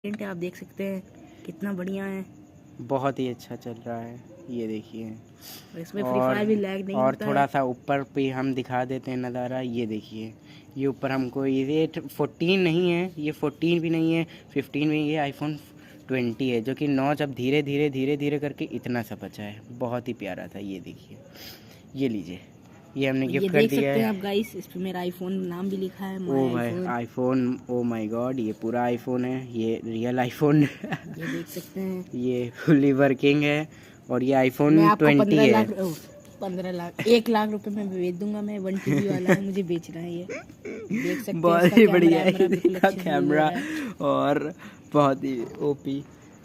है, आप देख सकते हैं कितना बढ़िया है। बहुत ही अच्छा चल रहा है, ये देखिए। इसमें फ्री फायर भी लैग नहीं और होता थोड़ा है। सा ऊपर पे हम दिखा देते हैं नज़ारा, ये देखिए। ये ऊपर हमको ये 14 नहीं है, ये 14 भी नहीं है, 15 में ये आईफोन 20 है, जो कि नॉच अब धीरे धीरे धीरे धीरे करके इतना सा बचा है। बहुत ही प्यारा था, ये देखिए। ये लीजिए, ये हमने ये गिफ्ट कर देख दिया सकते हैं है। आप गाइस, इस पे मेरा आईफोन नाम भी लिखा है, ओ माय भाई iPhone. IPhone, oh my God, ये पूरा आईफोन है, ये रियल आईफोन ये देख सकते हैं। ये फुली वर्किंग है और ये मैं आईफोन आपको 20 है। 15 लाख 1 लाख रुपए में बेच दूंगा। मैं 1 TB वाला है, मुझे बेचना है। ये देख सकते हैं, बहुत इसका ही कैमरा बढ़िया है, वैमरा बिल्कुल इसका अच्छे से मिल कैमरा रहा है। और बहुत ही ओपी।